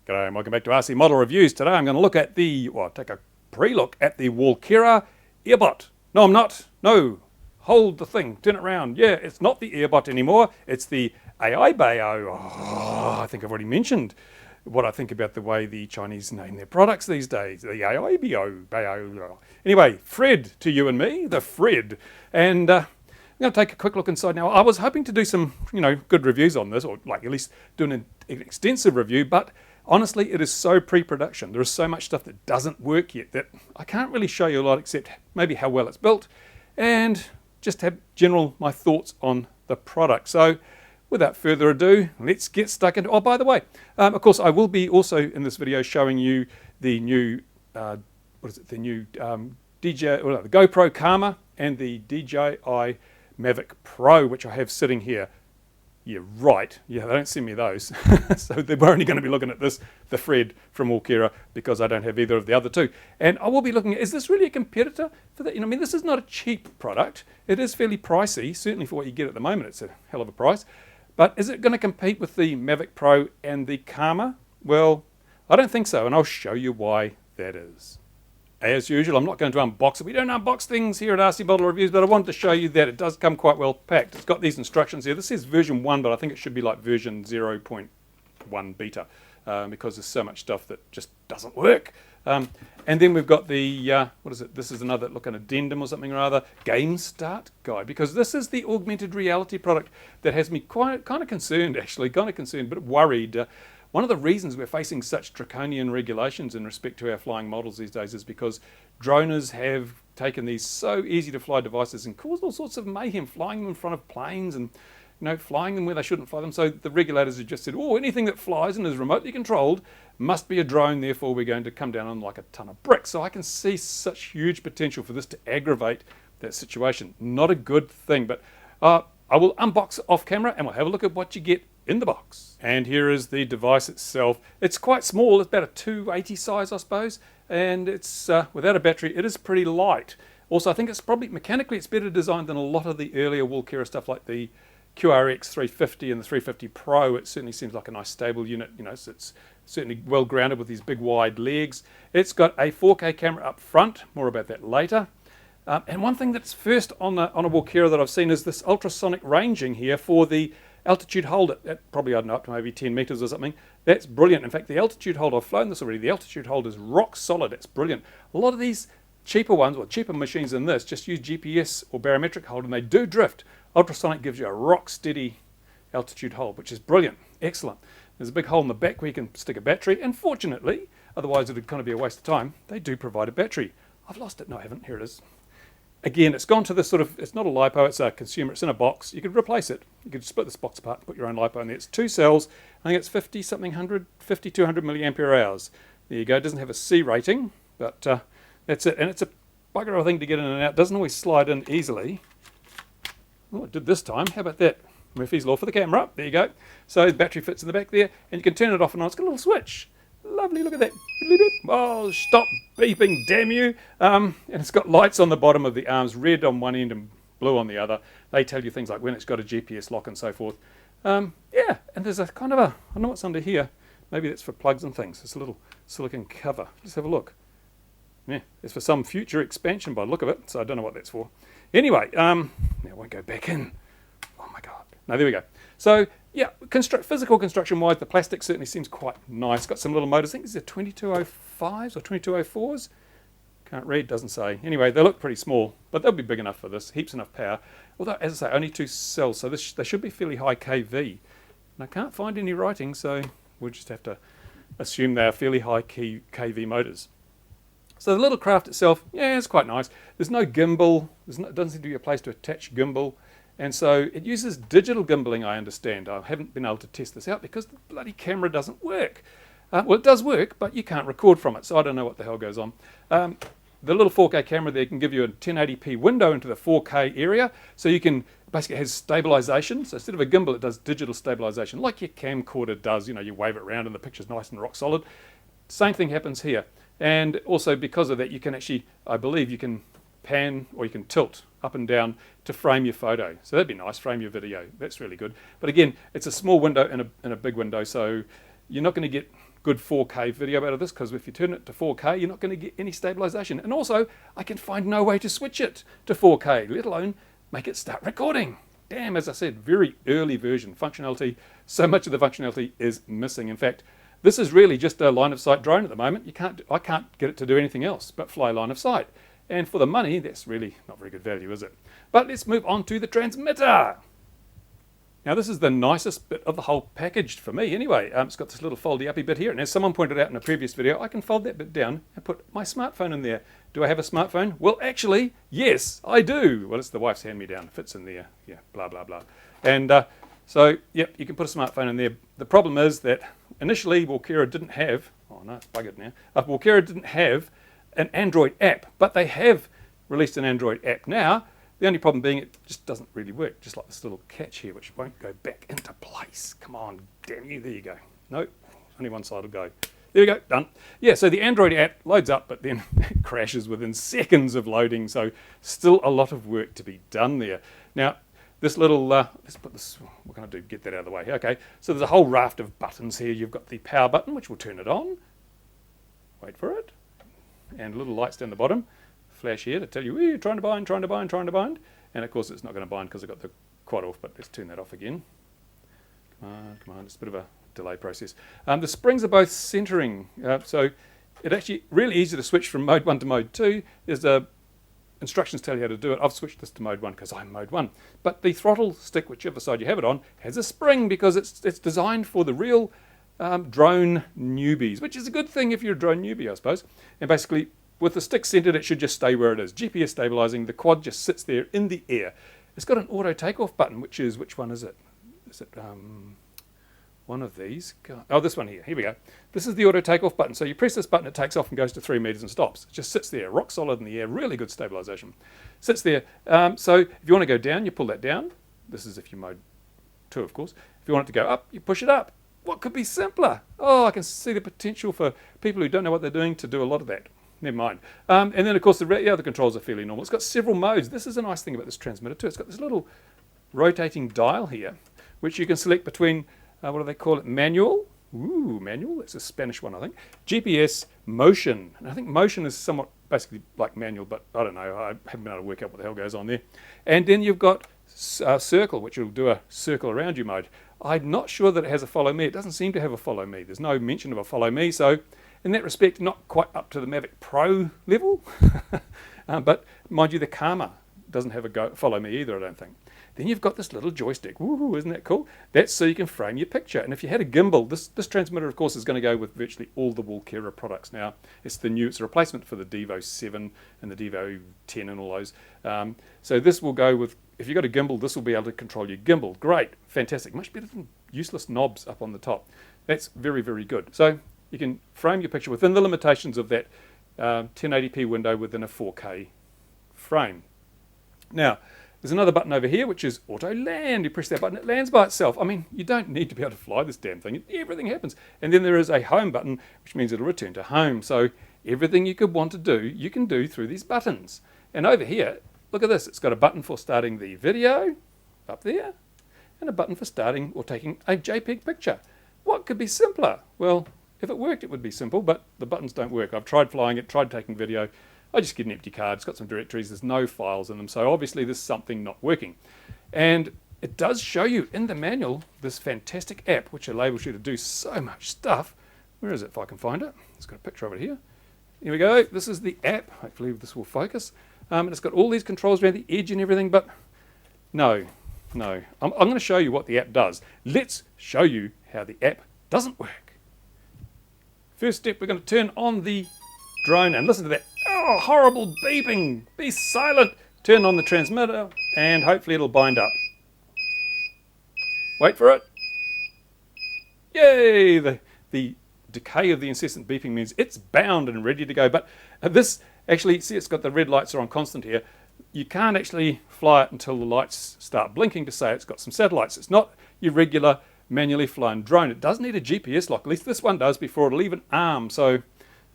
G'day and welcome back to RC Model Reviews. Today I'm going to look at take a pre-look at the Walkera AiBao. No, I'm not. No. Hold the thing. Turn it around. Yeah, it's not the AiBao anymore. It's the AiBao. Oh, I think I've already mentioned what I think about the way the Chinese name their products these days. The AiBao. Anyway, Fred to you and me, the Fred. And I'm going to take a quick look inside now. I was hoping to do some, good reviews on this, or like at least do an extensive review, but honestly, it is so pre-production. There is so much stuff that doesn't work yet that I can't really show you a lot except maybe how well it's built and just have my thoughts on the product. So without further ado, let's get stuck into. Oh, by the way, of course, I will be also in this video showing you the new the GoPro Karma and the DJI Mavic Pro, which I have sitting here. Yeah, right. Yeah, they don't send me those. So they're only going to be looking at this, the Fred from Walkera, because I don't have either of the other two. And I will be looking at, is this really a competitor for that? This is not a cheap product. It is fairly pricey, certainly for what you get at the moment. It's a hell of a price. But is it going to compete with the Mavic Pro and the Karma? Well, I don't think so, and I'll show you why that is. As usual, I'm not going to unbox it. We don't unbox things here at RC Model Reviews, but I wanted to show you that it does come quite well packed. It's got these instructions here. This says version 1, but I think it should be like version 0.1 beta because there's so much stuff that just doesn't work. And then we've got the, what is it? This is another an addendum or something or other, Game Start Guide, because this is the augmented reality product that has me kind of concerned, but worried. One of the reasons we're facing such draconian regulations in respect to our flying models these days is because droners have taken these so easy to fly devices and caused all sorts of mayhem, flying them in front of planes and flying them where they shouldn't fly them. So the regulators have just said, oh, anything that flies and is remotely controlled must be a drone, therefore we're going to come down on like a ton of bricks. So I can see such huge potential for this to aggravate that situation. Not a good thing, but I will unbox off camera and we'll have a look at what you get in the box. And here is the device itself. It's quite small. It's about a 280 size, I suppose, and it's without a battery. It is pretty light. Also, I think it's probably mechanically it's better designed than a lot of the earlier Walkera stuff like the QRX 350 and the 350 Pro. It certainly seems like a nice stable unit. So it's certainly well grounded with these big wide legs. It's got a 4K camera up front. More about that later. And one thing that's first on a Walkera that I've seen is this ultrasonic ranging here for the altitude hold at probably, I don't know, up to maybe 10 meters or something. That's brilliant. In fact, the altitude hold, I've flown this already, the altitude hold is rock solid. It's brilliant. A lot of these cheaper ones, or cheaper machines than this, just use GPS or barometric hold and they do drift. Ultrasonic gives you a rock steady altitude hold, which is brilliant. Excellent. There's a big hole in the back where you can stick a battery, and fortunately, otherwise it would kind of be a waste of time, they do provide a battery. I've lost it. No, I haven't. Here it is. Again, it's gone to this it's not a LiPo, it's a consumer, it's in a box. You could replace it. You could split this box apart and put your own LiPo in there. It's 2 cells, I think it's 200 milliampere hours. There you go, it doesn't have a C rating, but that's it. And it's a bugger of a thing to get in and out. It doesn't always slide in easily. Oh, it did this time, how about that? Murphy's Law for the camera, there you go. So the battery fits in the back there, and you can turn it off and on. It's got a little switch. Lovely, look at that. Oh, stop beeping, damn you. And it's got lights on the bottom of the arms, red on one end and blue on the other. They tell you things like when it's got a GPS lock and so forth. Yeah, and there's a kind of I don't know what's under here. Maybe that's for plugs and things. It's a little silicon cover. Let's have a look. Yeah, it's for some future expansion by the look of it, so I don't know what that's for. Anyway, now I won't go back in. Oh my God. No, there we go. So, yeah, physical construction-wise, the plastic certainly seems quite nice. Got some little motors. I think these are 2205s or 2204s. Can't read, doesn't say. Anyway, they look pretty small, but they'll be big enough for this. Heaps enough power. Although, as I say, only 2 cells, so they should be fairly high kV. And I can't find any writing, so we'll just have to assume they are fairly high kV motors. So the little craft itself, yeah, it's quite nice. There's no gimbal. It doesn't seem to be a place to attach gimbal. And so it uses digital gimbaling, I understand. I haven't been able to test this out because the bloody camera doesn't work. Well, it does work, but you can't record from it, so I don't know what the hell goes on. The little 4K camera there can give you a 1080p window into the 4K area, so you can basically has stabilization. So instead of a gimbal, it does digital stabilization, like your camcorder does. You wave it around and the picture's nice and rock solid. Same thing happens here. And also because of that, you can actually, I believe, you can pan or you can tilt up and down to frame your photo. So that'd be nice, frame your video. That's really good. But again, it's a small window and a big window, so you're not going to get good 4K video out of this, because if you turn it to 4K, you're not going to get any stabilization. And also, I can find no way to switch it to 4K, let alone make it start recording. Damn, as I said, very early version functionality. So much of the functionality is missing. In fact, this is really just a line of sight drone at the moment. I can't get it to do anything else but fly line of sight. And for the money, that's really not very good value, is it? But let's move on to the transmitter. Now, this is the nicest bit of the whole package for me anyway. It's got this little foldy-uppy bit here, and as someone pointed out in a previous video, I can fold that bit down and put my smartphone in there. Do I have a smartphone? Well, actually, yes, I do. Well, it's the wife's hand-me-down. It fits in there. Yeah, blah, blah, blah. And so, yep, you can put a smartphone in there. The problem is that initially, Walkera didn't have, oh no, it's buggered now. Walkera didn't have an Android app, but they have released an Android app now. The only problem being it just doesn't really work, just like this little catch here, which won't go back into place. Come on, damn you. There you go. No, only one side will go. There we go, done. Yeah, so the Android app loads up, but then it crashes within seconds of loading, so still a lot of work to be done there. Now, this little, let's put this, what can I do? Get that out of the way. Okay, so there's a whole raft of buttons here. You've got the power button, which will turn it on. Wait for it. And little lights down the bottom. Flash here to tell you, you're trying to bind, trying to bind, trying to bind. And of course it's not going to bind because I've got the quad off, but let's turn that off again. Come on, it's a bit of a delay process. The springs are both centering, so it's actually really easy to switch from mode 1 to mode 2. There's instructions tell you how to do it. I've switched this to mode 1 because I'm mode 1. But the throttle stick, whichever side you have it on, has a spring because it's designed for the real drone newbies, which is a good thing if you're a drone newbie, I suppose. And basically, with the stick centered, it should just stay where it is. GPS stabilizing, the quad just sits there in the air. It's got an auto takeoff button, which one is it? Is it one of these? Oh, this one here. Here we go. This is the auto takeoff button. So you press this button, it takes off and goes to 3 meters and stops. It just sits there, rock solid in the air, really good stabilization. Sits there. So if you want to go down, you pull that down. This is if you're mode 2, of course. If you want it to go up, you push it up. What could be simpler? Oh, I can see the potential for people who don't know what they're doing to do a lot of that. Never mind. And then, of course, the other controls are fairly normal. It's got several modes. This is a nice thing about this transmitter, too. It's got this little rotating dial here, which you can select between, what do they call it, manual. Ooh, manual. That's a Spanish one, I think. GPS, motion. And I think motion is somewhat basically like manual, but I don't know. I haven't been able to work out what the hell goes on there. And then you've got circle, which will do a circle around you mode. I'm not sure that it has a follow me. It doesn't seem to have a follow me. There's no mention of a follow me, so in that respect, not quite up to the Mavic Pro level. But mind you, the Karma doesn't have a follow me either, I don't think. Then you've got this little joystick. Woohoo, isn't that cool? That's so you can frame your picture. And if you had a gimbal, this transmitter, of course, is going to go with virtually all the Walkera products now. It's a replacement for the Devo 7 and the Devo 10 and all those. So this will go with, if you've got a gimbal, this will be able to control your gimbal. Great, fantastic. Much better than useless knobs up on the top. That's very, very good. So you can frame your picture within the limitations of that 1080p window within a 4K frame. Now, there's another button over here, which is auto land. You press that button, it lands by itself. I mean, you don't need to be able to fly this damn thing. Everything happens. And then there is a home button, which means it'll return to home. So everything you could want to do, you can do through these buttons. And over here, look at this. It's got a button for starting the video up there and a button for starting or taking a JPEG picture. What could be simpler? Well, if it worked, it would be simple, but the buttons don't work. I've tried flying it, tried taking video. I just get an empty card. It's got some directories. There's no files in them. So obviously there's something not working. And it does show you in the manual this fantastic app, which enables you to do so much stuff. Where is it, if I can find it? It's got a picture of it here. Here we go. This is the app. Hopefully this will focus. And it's got all these controls around the edge and everything, but no. I'm going to show you what the app does. Let's show you how the app doesn't work. First step, we're going to turn on the drone and listen to that horrible beeping. Be silent. Turn on the transmitter and hopefully it'll bind up. Wait for it. Yay! The decay of the incessant beeping means it's bound and ready to go. But this actually, see, it's got the red lights are on constant here. You can't actually fly it until the lights start blinking to say it's got some satellites. It's not your regular manually flown drone. It does need a GPS lock. At least this one does before it'll even arm. So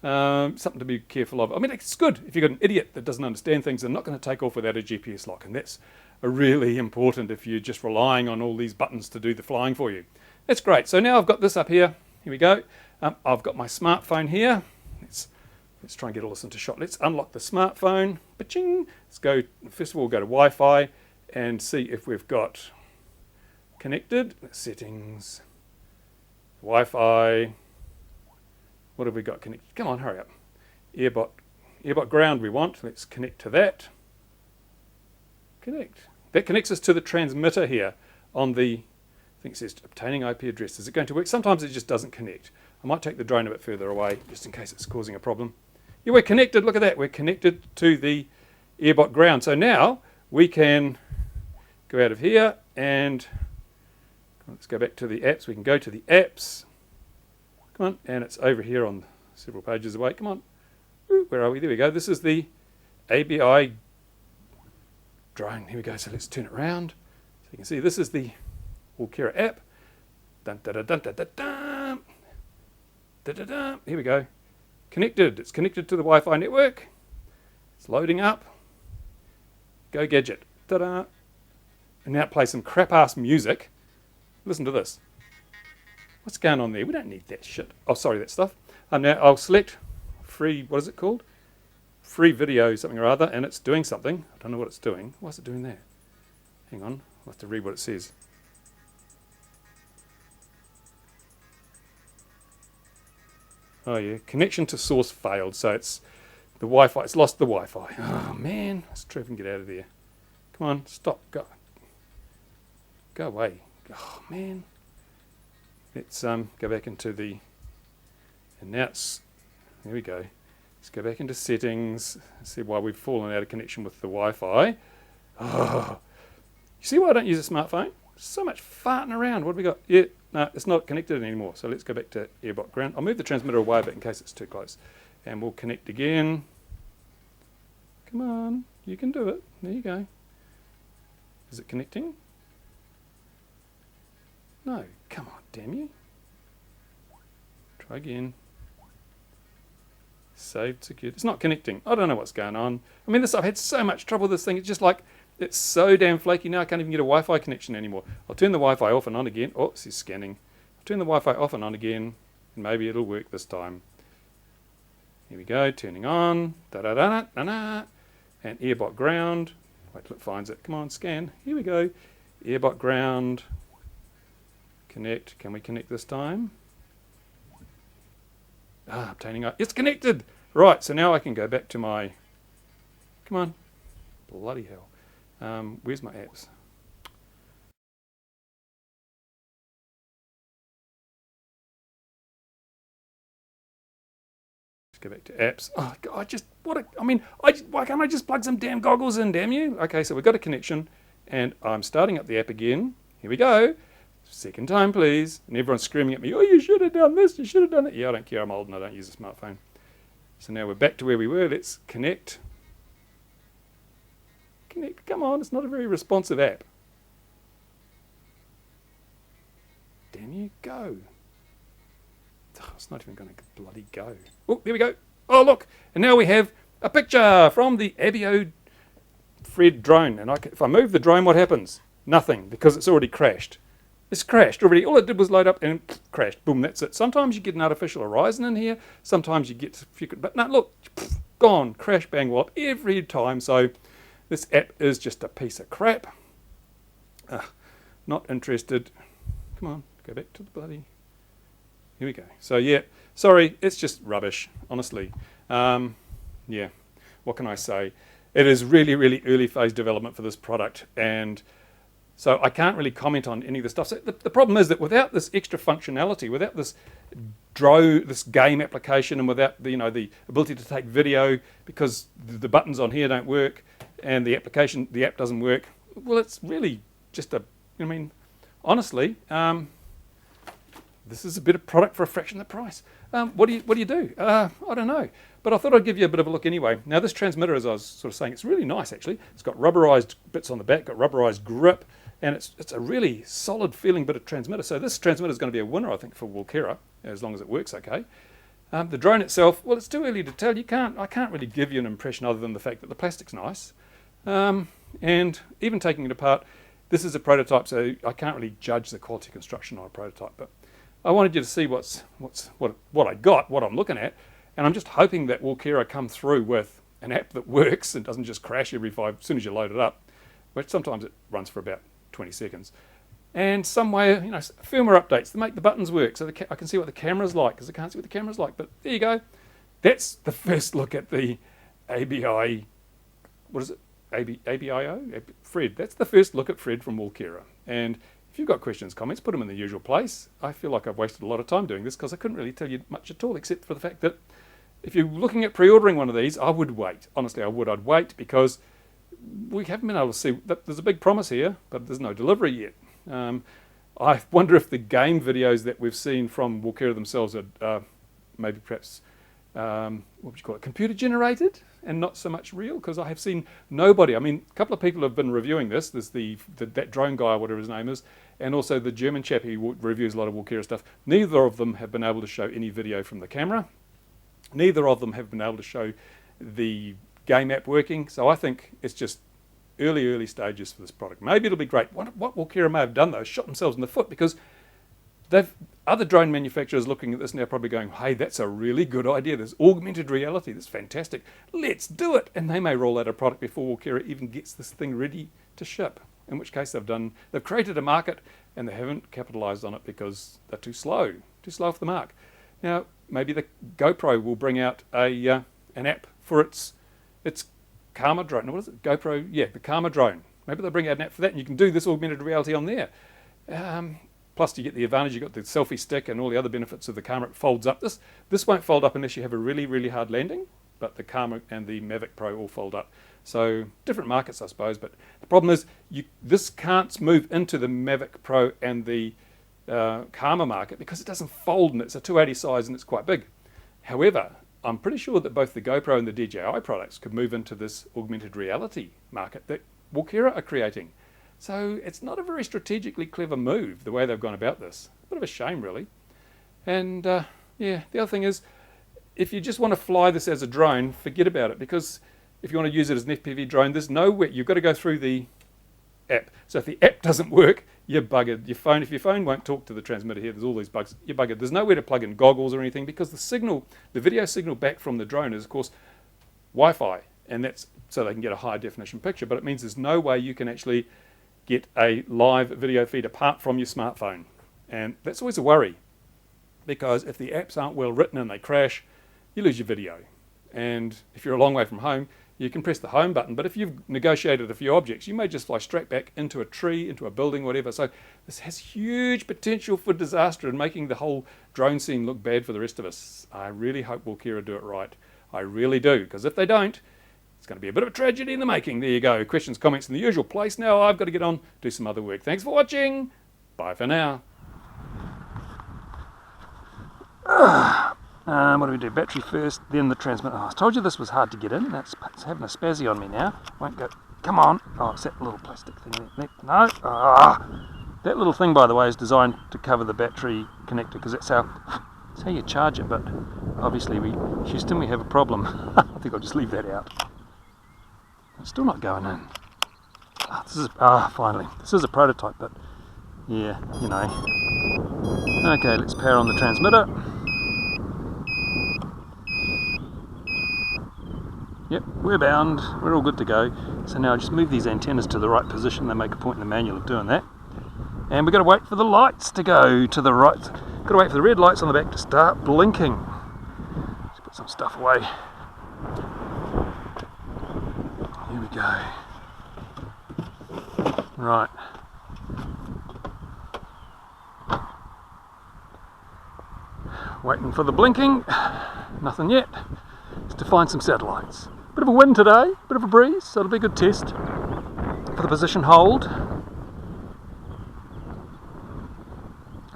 something to be careful of. I mean, it's good if you've got an idiot that doesn't understand things. They're not going to take off without a GPS lock. And that's really important if you're just relying on all these buttons to do the flying for you. That's great. So now I've got this up here. Here we go. I've got my smartphone here. Let's try and get all this into shot. Let's unlock the smartphone. Ba-ching. Let's go, first of all, go to Wi-Fi and see if we've got connected. Settings, Wi-Fi. What have we got connected? Come on, hurry up. Airbot ground we want. Let's connect to that. Connect. That connects us to the transmitter here on the, I think it says obtaining IP address. Is it going to work? Sometimes it just doesn't connect. I might take the drone a bit further away just in case it's causing a problem. Yeah, we're connected. Look at that. We're connected to the Airbot ground. So now we can go out of here and let's go back to the apps. We can go to the apps. Come on. And it's over here on several pages away. Come on. Ooh, where are we? There we go. This is the AiBao drone. Here we go. So let's turn it around. So you can see this is the Walkera app. Dun, da, da, dun, da, da, dun. Da, da, da. Here we go. Connected. It's connected to the Wi-Fi network. It's loading up. Go gadget. Ta-da. And now play some crap-ass music. Listen to this. What's going on there? We don't need that shit. Oh, sorry, that stuff. Now I'll select free, what is it called? Free video something or other, and it's doing something. I don't know what it's doing. Why's it doing that? Hang on. I'll have to read what it says. Oh yeah, connection to source failed. So it's the Wi-Fi. It's lost the Wi-Fi. Oh man, let's try and get out of there. Come on, stop. Go away. Oh man. Let's go back into the. And now it's. There we go. Let's go back into settings. See why we've fallen out of connection with the Wi-Fi. Oh, you see why I don't use a smartphone? So much farting around. What have we got? Yeah, no, it's not connected anymore. So let's go back to Airbot ground. I'll move the transmitter away a bit in case it's too close. And we'll connect again. Come on, you can do it. There you go. Is it connecting? No, come on, damn you. Try again. Saved, secured. It's not connecting. I don't know what's going on. I mean, I've had so much trouble with this thing. It's just like, it's so damn flaky now I can't even get a Wi-Fi connection anymore. I'll turn the Wi-Fi off and on again. Oh, this is scanning. I'll turn the Wi-Fi off and on again, and maybe it'll work this time. Here we go, turning on. Da-da-da-da-da-da. And Airbot ground. Wait till it finds it. Come on, scan. Here we go. Airbot ground. Connect. Can we connect this time? Obtaining. It's connected. Right, so now I can go back to my. Come on. Bloody hell. Where's my apps? Let's go back to apps. Oh God, why can't I just plug some damn goggles in, damn you? Okay, so we've got a connection and I'm starting up the app again. Here we go. Second time, please. And everyone's screaming at me, oh, you should have done this, you should have done that. Yeah, I don't care, I'm old and I don't use a smartphone. So now we're back to where we were. Let's connect. Connect, come on, it's not a very responsive app. Damn you, go. Oh, it's not even going to bloody go. Oh, there we go. Oh, look, and now we have a picture from the AiBao Fred drone. And if I move the drone, what happens? Nothing, because it's already crashed. It's crashed already. All it did was load up and crashed. Boom, that's it. Sometimes you get an artificial horizon in here. Sometimes you get, but no, look, gone. Crash, bang, wallop every time. So this app is just a piece of crap. Not interested. Come on, go back to the bloody. Here we go. So yeah, sorry, it's just rubbish, honestly. Yeah, what can I say? It is really, really early phase development for this product, and so I can't really comment on any of the stuff. So the problem is that without this extra functionality, without this this game application, and without the the ability to take video, because the buttons on here don't work, and the app doesn't work. Well, it's really just honestly, this is a bit of product for a fraction of the price. What do you do? I don't know. But I thought I'd give you a bit of a look anyway. Now this transmitter, as I was sort of saying, it's really nice actually. It's got rubberized bits on the back, got rubberized grip, and it's a really solid feeling bit of transmitter. So this transmitter is going to be a winner, I think, for Walkera, as long as it works okay. The drone itself, well, it's too early to tell. I can't really give you an impression other than the fact that the plastic's nice. And even taking it apart, this is a prototype, so I can't really judge the quality of construction on a prototype. But I wanted you to see what I got, what I'm looking at, and I'm just hoping that Walkera come through with an app that works and doesn't just crash as soon as you load it up, which sometimes it runs for about 20 seconds. And some way, firmware updates to make the buttons work so I can see what the camera's like, because I can't see what the camera's like. But there you go. That's the first look at the ABI, what is it? ABIO? Fred. That's the first look at Fred from Walkera. And if you've got questions, comments, put them in the usual place. I feel like I've wasted a lot of time doing this because I couldn't really tell you much at all, except for the fact that if you're looking at pre-ordering one of these, I would wait. Honestly, I would. I'd wait because we haven't been able to see that there's a big promise here, but there's no delivery yet. I wonder if the game videos that we've seen from Walkera themselves are maybe perhaps, what would you call it, computer generated and not so much real, because I have seen nobody. I mean, a couple of people have been reviewing this. There's that drone guy, whatever his name is, and also the German chap who reviews a lot of Walkera stuff. Neither of them have been able to show any video from the camera. Neither of them have been able to show the game app working. So I think it's just early stages for this product. Maybe it'll be great. What Walkera may have done though is shot themselves in the foot, because other drone manufacturers looking at this now probably going, hey, that's a really good idea. There's augmented reality. That's fantastic. Let's do it. And they may roll out a product before Walkera even gets this thing ready to ship. In which case they've created a market and they haven't capitalized on it because they're too slow off the mark. Now, maybe the GoPro will bring out an app for its Karma drone. What is it? GoPro? Yeah, the Karma drone. Maybe they'll bring out an app for that and you can do this augmented reality on there. Plus you get the advantage, you've got the selfie stick and all the other benefits of the Karma. It folds up. This won't fold up unless you have a really, really hard landing, but the Karma and the Mavic Pro all fold up. So different markets, I suppose, but the problem is this can't move into the Mavic Pro and the Karma market because it doesn't fold and it's a 280 size and it's quite big. However, I'm pretty sure that both the GoPro and the DJI products could move into this augmented reality market that Walkera are creating. So it's not a very strategically clever move, the way they've gone about this. A bit of a shame, really. And yeah, the other thing is, if you just want to fly this as a drone, forget about it, because if you want to use it as an FPV drone, there's nowhere. You've got to go through the app. So if the app doesn't work, you're buggered. If your phone won't talk to the transmitter here, there's all these bugs, you're buggered. There's nowhere to plug in goggles or anything, because the video signal back from the drone is, of course, Wi-Fi, and that's so they can get a high definition picture, but it means there's no way you can actually get a live video feed apart from your smartphone. And that's always a worry, because if the apps aren't well written and they crash, you lose your video. And if you're a long way from home, you can press the home button, but if you've negotiated a few objects, you may just fly straight back into a tree, into a building, whatever. So this has huge potential for disaster and making the whole drone scene look bad for the rest of us. I really hope Walkera do it right. I really do, because if they don't, it's going to be a bit of a tragedy in the making. There you go. Questions, comments in the usual place. Now I've got to get on, do some other work. Thanks for watching. Bye for now. What do we do? Battery first, then the transmitter. Oh, I told you this was hard to get in. It's having a spazzy on me now. Won't go. Come on. Oh, it's that little plastic thing there. No. That little thing, by the way, is designed to cover the battery connector, because that's how you charge it. But obviously, Houston, we have a problem. I think I'll just leave that out. It's still not going in. Finally. This is a prototype, but yeah, you know. Okay, let's power on the transmitter. Yep, we're bound. We're all good to go. So now I just move these antennas to the right position. They make a point in the manual of doing that. And we've got to wait for the lights to go to the right. Got to wait for the red lights on the back to start blinking. Let's put some stuff away. Here we go. Right. Waiting for the blinking. Nothing yet. Just to find some satellites. Bit of a wind today, bit of a breeze, so it'll be a good test for the position hold.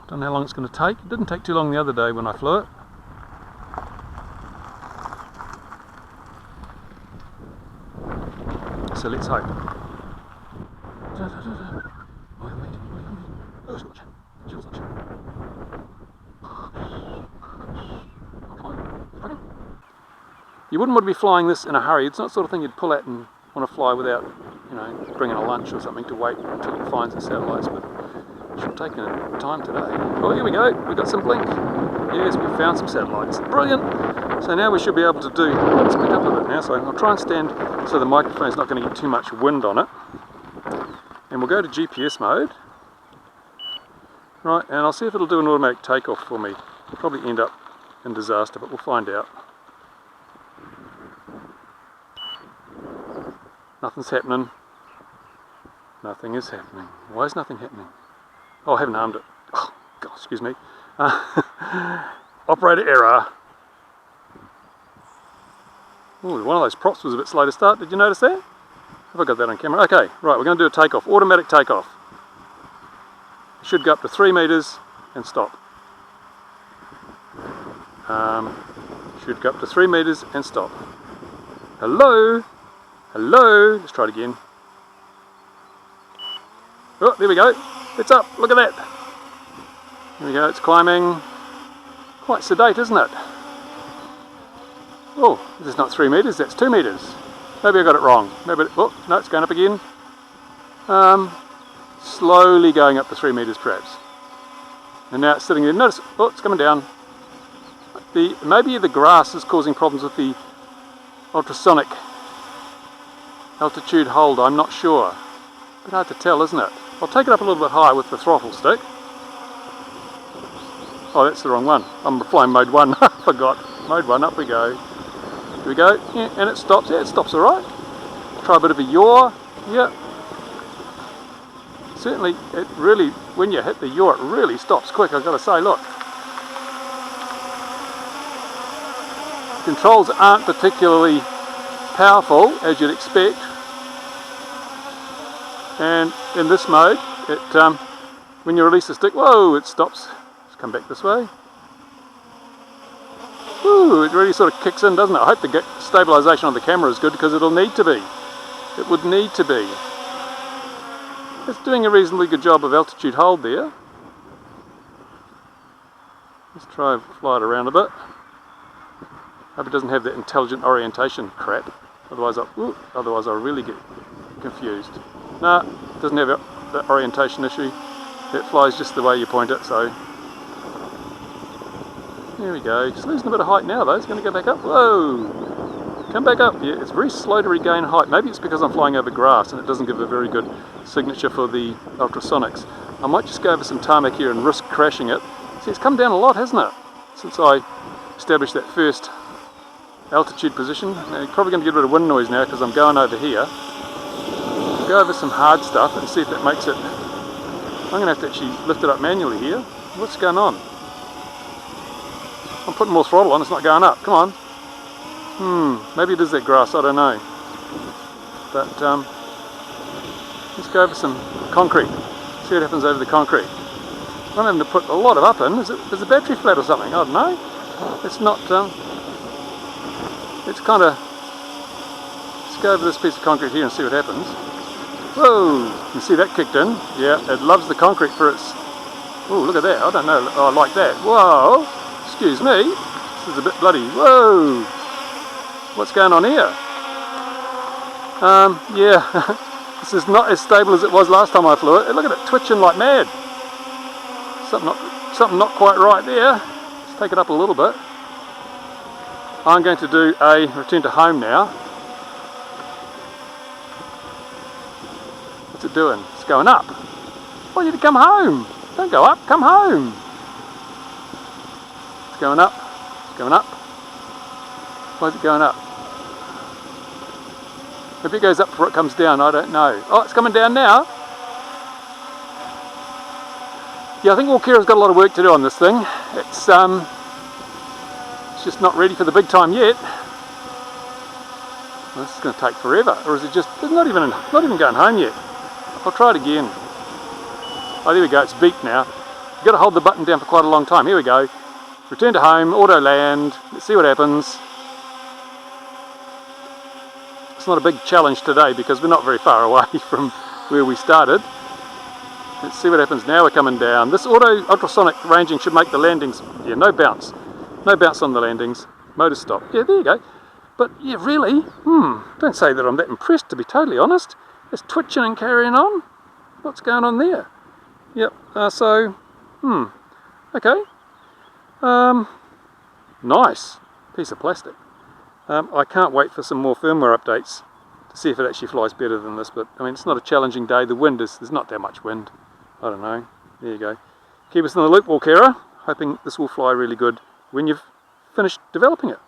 Don't know how long it's going to take. It didn't take too long the other day when I flew it. So let's hope. You wouldn't want to be flying this in a hurry. It's not the sort of thing you'd pull out and want to fly without, bringing a lunch or something to wait until it finds the satellites. But Should have taken time today. Oh, here we go. We've got some blink. Yes, we found some satellites. Brilliant. So now we should be able to do... Let's pick up a bit now. So I'll try and stand so the microphone's not going to get too much wind on it. And we'll go to GPS mode. Right, and I'll see if it'll do an automatic takeoff for me. Probably end up in disaster, but we'll find out. Nothing's happening. Nothing is happening. Why is nothing happening? Oh, I haven't armed it. Oh, God, excuse me. Operator error. Ooh, one of those props was a bit slow to start. Did you notice that? Have I got that on camera? Okay, right, we're going to do a takeoff. Automatic takeoff. Should go up to 3 meters and stop. Should go up to 3 meters and stop. Hello? Hello? Let's try it again. Oh, there we go. It's up. Look at that. There we go. It's climbing. Quite sedate, isn't it? Oh, this is not 3 meters. That's 2 meters. Maybe I got it wrong. Maybe. Oh, no, it's going up again. Slowly going up to 3 meters, perhaps. And now it's sitting there. Notice. Oh, it's coming down. Maybe the grass is causing problems with the ultrasonic altitude hold. I'm not sure. A bit hard to tell, isn't it? I'll take it up a little bit higher with the throttle stick. Oh, that's the wrong one. I'm flying mode 1. I forgot. Mode 1, up we go. Here we go. Yeah, and it stops. Yeah, it stops alright. Try a bit of a yaw. Yeah. Certainly, it really, when you hit the yaw, it really stops quick, I've got to say, look. Controls aren't particularly powerful, as you'd expect. And in this mode, when you release the stick, whoa, it stops. Let's come back this way. Ooh, it really sort of kicks in, doesn't it? I hope the stabilisation on the camera is good, because it'll need to be. It would need to be. It's doing a reasonably good job of altitude hold there. Let's try and fly it around a bit. Hope it doesn't have that intelligent orientation crap. Otherwise I'll really get confused. No, it doesn't have that orientation issue. It flies just the way you point it, so... There we go. Just losing a bit of height now though. It's going to go back up. Whoa! Come back up. Yeah, it's very slow to regain height. Maybe it's because I'm flying over grass and it doesn't give a very good signature for the ultrasonics. I might just go over some tarmac here and risk crashing it. See, it's come down a lot, hasn't it? Since I established that first altitude position. Now, you're probably going to get a bit of wind noise now because I'm going over here. Go over some hard stuff and see if that makes it... I'm going to have to actually lift it up manually here. What's going on? I'm putting more throttle on, it's not going up. Come on. Maybe it is that grass, I don't know. But let's go over some concrete. See what happens over the concrete. I'm having to put a lot of up in. Is the battery flat or something? I don't know. It's not... it's kind of... Let's go over this piece of concrete here and see what happens. Whoa! You can see that kicked in. Yeah, it loves the concrete for its... Oh, look at that. I don't know. Oh, I like that. Whoa! Excuse me. This is a bit bloody... Whoa! What's going on here? Yeah. This is not as stable as it was last time I flew it. Look at it twitching like mad. Something not quite right there. Let's take it up a little bit. I'm going to do a return to home now. What's it doing? It's going up. I want you to come home. Don't go up, come home. It's going up. It's going up. Why is it going up? Maybe it goes up before it comes down, I don't know. Oh, it's coming down now. Yeah, I think Walkera's got a lot of work to do on this thing. It's just not ready for the big time yet. Well, this is going to take forever, or is it just? It's not even going home yet. I'll try it again. Oh, there we go. It's beeped now. You've got to hold the button down for quite a long time. Here we go. Return to home. Auto land. Let's see what happens. It's not a big challenge today because we're not very far away from where we started. Let's see what happens now. We're coming down. This auto ultrasonic ranging should make the landings, yeah, no bounce. No bounce on the landings. Motor stop. Yeah, there you go. But yeah, really, don't say that I'm that impressed, to be totally honest. It's twitching and carrying on. What's going on there? Yep, okay. Nice piece of plastic. I can't wait for some more firmware updates to see if it actually flies better than this, but I mean, it's not a challenging day. There's not that much wind. I don't know. There you go. Keep us in the loop, Walkera. Hoping this will fly really good when you've finished developing it.